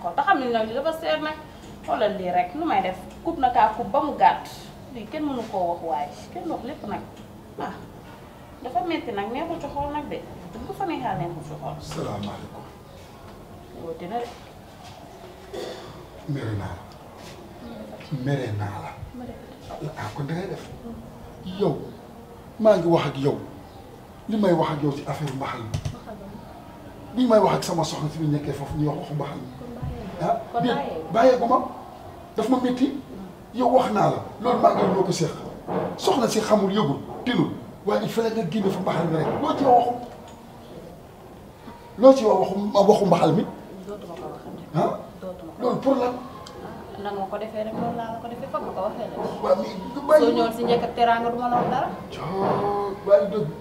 ko te xam ne nag li dafa seer nag xoolal lii rek nu may def coupe na kaa coupe ba mu gàtt lii kenn mënu koo wax waaye kenn wax lépp nag ah dafa metti nag neexul ci xool nag de bu fa neexal neexul ci xool. salaamaaleykum. woote na de. mere naa la. mere naa la. ah kon dangay def. yow maa ngi wax ak yow li may wax ak yow ci affaire mbaxal mi. li may wax ak sama soxna si ñu nekkee foofu ñuy wax waxu mbaxal mi. ah déet bàyyee ko ma daf ma métti yow wax naa la loolu maa ngi loo ko seex soxna si xamul yëgul tinul waaye il fallait nga génne fa mbaxal mi rek loo ci wax waxu mbaxal mi. dootuma ko waxati. ah loolu pour lan. nan ma ko defee rek loolu laa la ko defee foog ma ko waxee la. waaw mais du bàyyi soo ñëwoon si njëkk ak teraanga du ma la wax dara.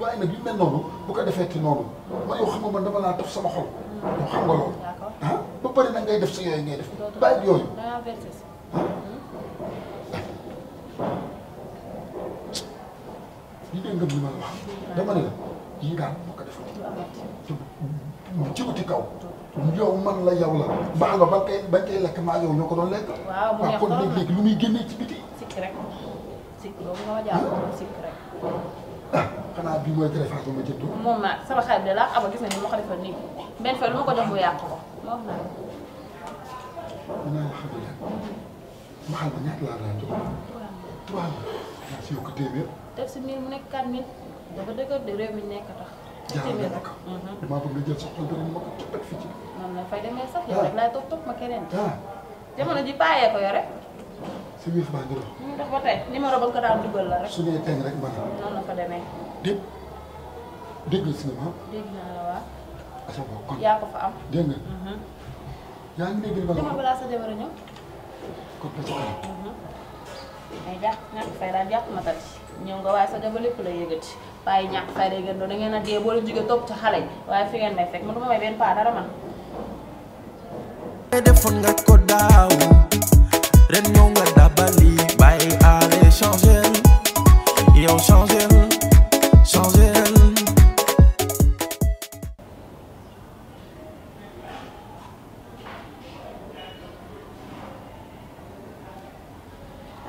waaye nag yu mel noonu bu ko defee te noonu man yow xam nga man dama laa def sama xol. yow xam nga loolu. d'accord ah ba pare nag ngay def sa yooyu ngay def. bàyyi yooyu. da ngaa versé si. li dégg nga li ma la wax dama ne la yii daal boo ko defee ci wuti kaw yow man la yow la mbaax nga bañ koy lekk maa yow ñoo ko doon lekk. waaw mu neex kon léegi lu muy génnee ci biti. sikk rek sikk boobu nga ma jàpp sikk rek. ah xanaa bii mooy greffage ba ma jëndoo. moom nag sama xarit bi la ama gis nga ni ma ko defal nii benn fa lu ma ko jox mu yàq ko ma wax naa dinaa la xamal leen maxal ma ñaata laa daan jox 3 000 naa si yokk téeméer. def si 1000 mu nekk 4000 dafa dëgër de réew mi nekk tax. jaarale ma ko. maa bëgg nga jël sa xol beneen ma ko toppatoo fii ci. noonu la fay demee sax yow rek laay topp ma keneen. ah jamono ji bàyyee ko yore. si wéef baa ngi dox. mu dox ba tey numéro ba nga ko daan dugal la rek. su dee teg rek man noonu la fa demee. dégg nga si ne ma. dégg naa la waa. asa ko kon yaa ko fa am. dégg nga. yaa ngi dégg li ma la dama wax balaa sa jabar a ñëw. kon ba ci kanam. mais jàpp ñàkk fay daal jàpp ma tati ñëw nga waaye sa jabar lépp la yëgati bàyyi ñàkk fay day gën doon da ngeen a dee boo leen jógee topp ci xale yi waaye fi ngeen may fekk man du ma may benn paa dara man. defoon nga ko daaw ren ñëw nga dabali bàyyi ale changer yow changer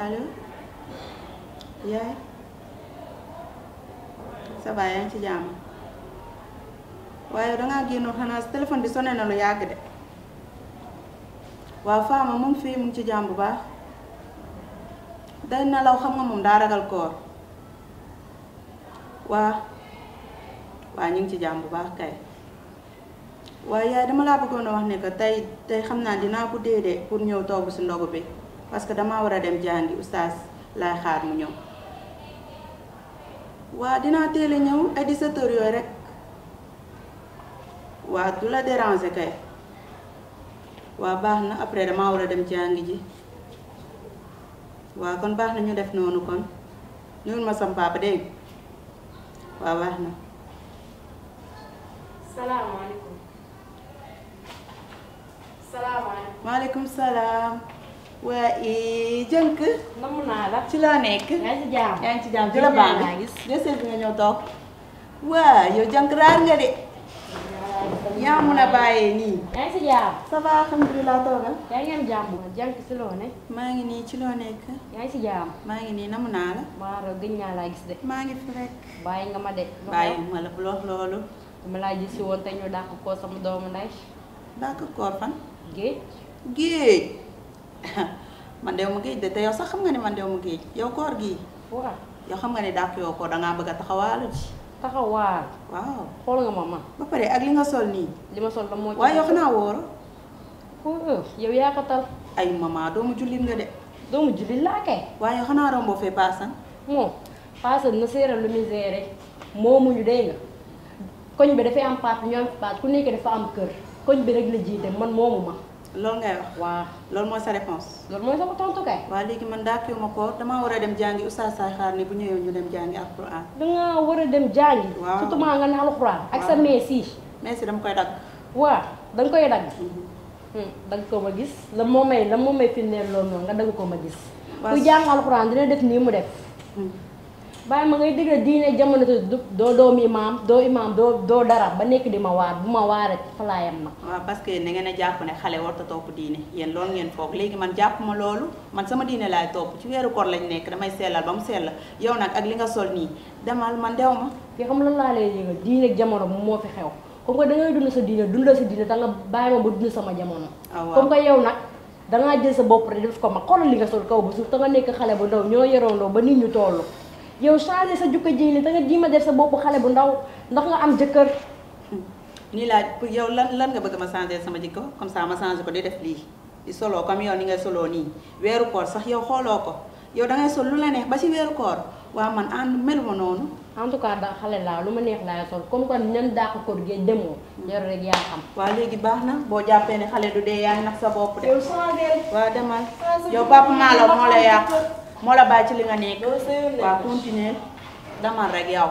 allo yaay ça va yaa ngi ci jàmm waaye dangaa génnoon xanaa sa téléphone bi sonné na lu yàgg de waaw Fama mu ngi fii mu ngi ci jàmm bu baax day nelaw xam nga moom daa ragal koor waa ñu ngi ci jàmm bu baax kay waaye yaay dama laa bëggoon a wax ne que tey xam naa dinaa ko déedee pour ñëw togg si ndogu bi parce que damaa war a dem jàngi oustaz laay xaar mu ñëw waa dinaa teel a ñëw ay 17h yooyu rek waa du la déranger kay waa baax na après damaa war a dem jàngi ji waa kon baax na ñu def noonu kon nuyul ma sam papa dégg waa baax na. salaamaaleykum. salaamaaleykum. maaleykum salaam. waa jënk. namm naa la. ci laa nekk. yaa ngi ci jàmm. yaa ngi ci jàmm ci la baax na gis. jësee bi nga ñëw toog. waa yow jënk raar nga de. yaa mun a bàyyee nii. yaa ngi ci jàmm. ça va alhamdulilah toogal. yaa ngi am jàmm. jànk si loo ne. maa ngi nii ci loo nekk. yaa ngi ci jàmm. maa ngi nii namm naa la. maa gëj naa laa gis de. maa ngi fi rek. bàyyi nga ma de. bàyyi ma la bu loolu. dama laa gis si woon te ñu dàq ko sama doomu ndey. dàq koor fan. géej. géej. man dew ma géej de te yow sax xam nga ne man dew ma géej yow koor gii. waaw. yow xam nga ne dàq yoo ko dangaa bëgg a taxawaalu ji. taxawaal. waaw. xool nga ma ma. ba pare ak li nga sol nii. li ma sol la moo ci. waaye yow xanaa wóoro. yow yaa ko tal. ay mama doomu jullit nga de. doomu jullit laa kay. waaye yow xanaa romboo fee paasan. moom paasan na séeral lu misère moomuñu dégg nga koñ bi dafay am paat ñu am paat ku nekk dafa am kër koñ bi rek la jiite man moomu ma. loolu ngay wax. waaw loolu mooy sa réponse. loolu mooy sama tontu kay. waaw léegi man daa kii ma ko damaa war a dem jàngi oustaz saay xaar ni bu ñëwee ñu dem jàngi alquran. dangaa war a dem jàngi. waaw surtout maa nga ne alxuraan. ak sa mees yi. mees yi dama koy dagg. waaw danga koy dagg. dagg ko ma gis la moo may firndeel loolu noonu nga dagg ko ma gis. ku jàng alxuraan dina def nii mu def. bàyyi ma ngay dégg diine jamono te doo imaam doo dara ba nekk di ma waar bu ma waaree fa laa yem nag. waaw parce que na ngeen a jàpp ne xale warut a topp diine yéen loolu ngeen foog léegi man jàpp ma loolu man sama diine laay topp ci weeru koor lañ nekk damay sellal ba mu sell yow nag ak li nga sol nii demal man dew ma. fi xam lan laa lay yëgal diine ak jamono moom moo fi xew comme que da ngay dund sa diine dundal sa diine da nga bàyyi ma ba dund sama jamono. comme que yow nag dangaa jël sa bopp rek def ko mag xoolal li nga sol kaw ba suuf te nga nekk xale bu ndaw ñoo yoroondoo ba nit ñu toll yow changé sa jukka ji ni da nga jiima def sa bopp xale bu ndaw ndax nga am jëkkër. nii laa yow lan nga bëgg ma changé sama jikko comme ça ma changé ko di def lii di soloo comme yow ni ngay soloo nii weeru koor sax yow xooloo ko yow da ngay sol lu la neex ba ci weeru koor waaw man ànd melu ma noonu. en tout cas daal xale laa lu ma neex laay sol comme que ñan dàq koor gi demoo. yor rek yaa xam. waaw léegi baax na boo jàppee ne xale du dee yaa ngi nag sa bopp de. yow changé. waaw demal yow Papa Malo moo la yàq moo la bàyyi ci li nga nekk. waaw continuer demal rek yow.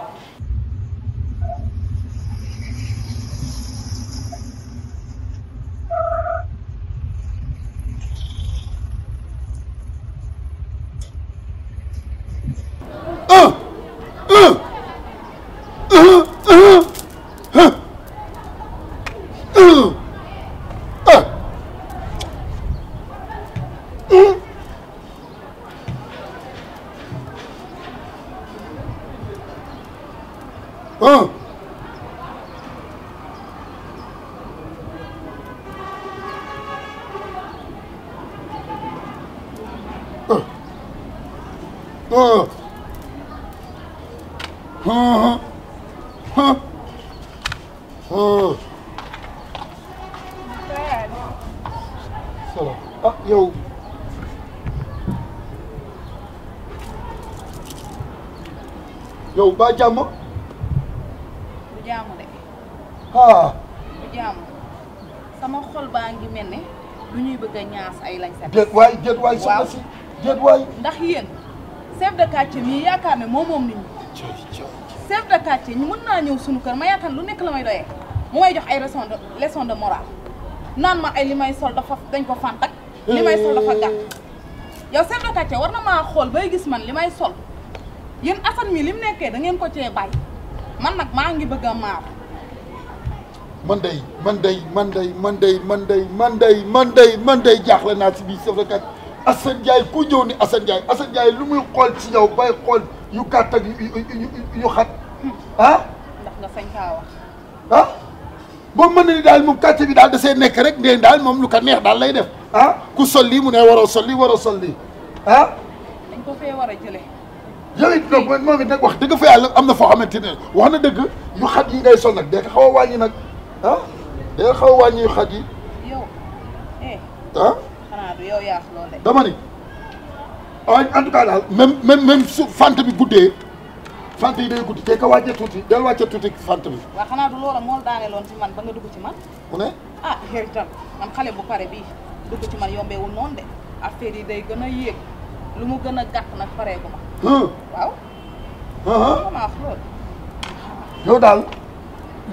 yow yow ba jàmm. du jàmm de. du jàmm sama xol baa ngi mel ne lu ñuy bëgg a ñaas ay lañ set. déet waay soxna si déet waay. ndax yéen chef de quartier mii yaakaar ne moom nit ñi. chef de quartier ñu mën naa ñëw suñu kër ma yaakaar lu nekk la may doyee mu may jox ay leçon de morale naan ma ay li may sol dafa dañ ko fantak li may sol dafa gàtt yow chef de quartier war na maa xool bay gis man li may sol yéen Assane mi li mu nekkee da ngeen ko cee bàyyi man nag maa ngi bëgg a maar. man day jaaxle naa si biir chef de quartier Assane Ndiaye ku ñëw ni Assane Ndiaye lu muy xool ci yow bay xool yu gàtt ak yu xat ndax nga sañ kaa wax. moom mën na ni daal moom quartier bi daal da see nekk rek ndeen daal moom lu ko neex daal lay def ku sol lii mu ne waroo sol lii dañ ko fee war a jëlee. yow it nag moom it nag wax dëgg fa yàlla am na foo xamante ne wax na dëgg yu xat yi ngay sol nag day xaw a wàññi nag day xaw a wàññi yu xat yi. yow xanaa du yow yaa lool de. dama ni en tout cas daal même su fant bi guddee fant yi day guddi te ka wàccee tuuti del wàccee tuuti fant bi. waaw xanaa du loola moo daaneeloon ci man ba nga dugg ci man. mu ne. yow itam man xale bu pare bii dugg ci man yombeewul noonu de affaire yi day gën a yéeg lu mu gën a gàtt nag pareegu ma. waaw. yow daal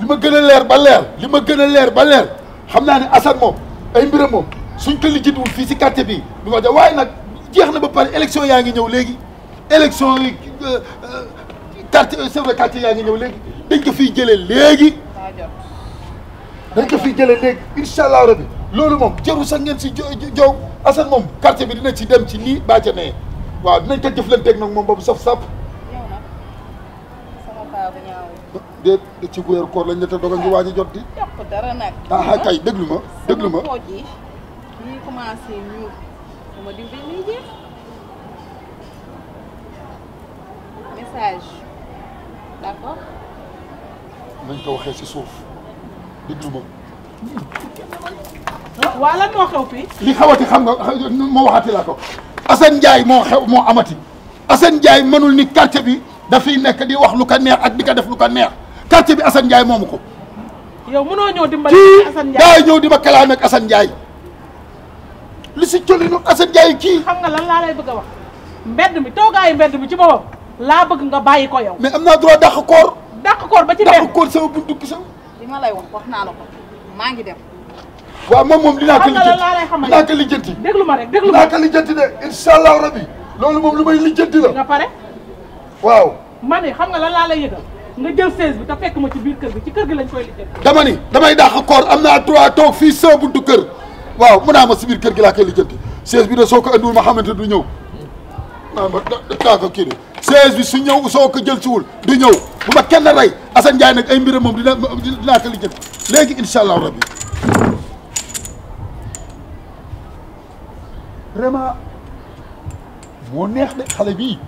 li ma gën a leer ba leer xam naa ne Assane moom ay mbiram moom suñ ko lijjantiwul fii si quartier bi du ma jox waaye nag jeex na ba pare élection yaa ngi ñëw léegi élection yi quartier chef de quartier yaa ngi ñëw léegi dañ ko fiy jëlee léegi. incha allah rabi loolu moom jarul sax ngeen si jow Assane moom quartier bi dina ci dem ci nii baa ca nee waaw dinañ ko jëflanteeg nag moom ba mu saf-saf. yow nag sama paa bu ñaawul. déet ci weeru koor lañ la te dogal ñu waaj a jot di. yokk dara nag. kay déglu ma. sama pooj yi ñuy commencé ñuul sama diw bi muy jeex message d'accord. nañ ko waxee si suuf déglu ma. waa lan moo xew fii. li xawati xam nga moo waxati la ko Assane Ndiaye moo amati Assane Ndiaye mënul ni quartier bi dafay nekk di wax lu ko neex ak di ko def lu ko neex quartier bi Assane Ndiaye moomu ko. yow mënoo ñëw dimbali Assane Ndiaye daay ñëw di ma kalaame ak Assane Ndiaye li si colinu Assane Ndiaye kii. xam nga lan laa lay bëgg a wax mbedd mi toogaayu mbedd mi ci boppam laa bëgg nga bàyyi ko yow. mais am naa droit dàq koor. dàq koor ba ci mbedd dàq koor sama buntu ki sama. li ma lay wax naa la ko maa ngi dem. waaw moom dinaa ko lijjanti laa lay xamal dinaa ko lijjanti. déglu ma dinaa ko lijjanti de incha allah rabi loolu moom lu may lijjanti la. nga pare. waaw ma ne xam nga lan laa lay yëgal nga jël 16 bi te fekk ma ci biir kër gi ci kër gi lañ koy lijjanti. dama ni damay dàq koor am naa droit toog fii sa buntu kër waaw mun naa ma si biir kër gi laa koy lijjanti 16 bi de soo ko andiwul ma xamante du ñëw daa ko kii de 16 bi su ñëw soo ko jël siwul du ñëw bu ma kenn rey Assane Ndiaye nag ay mbiram moom dinaa ko lijjanti léegi incha allahu rabbi vraiment moo neex de xale bii.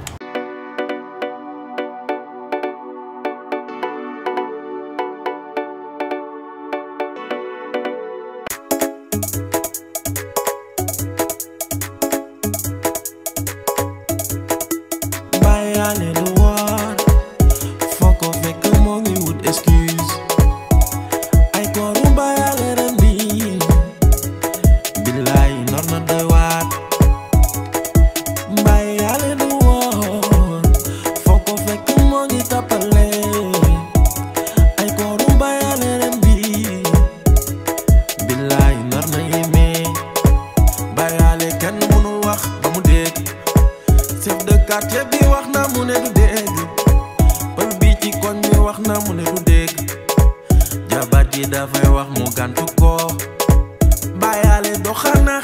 quartier bi wax na mu ne du dégg pël bi ci koñ bi wax na mu ne du dégg jabar ji dafay wax mu gàntu ko bàyyaale doxal na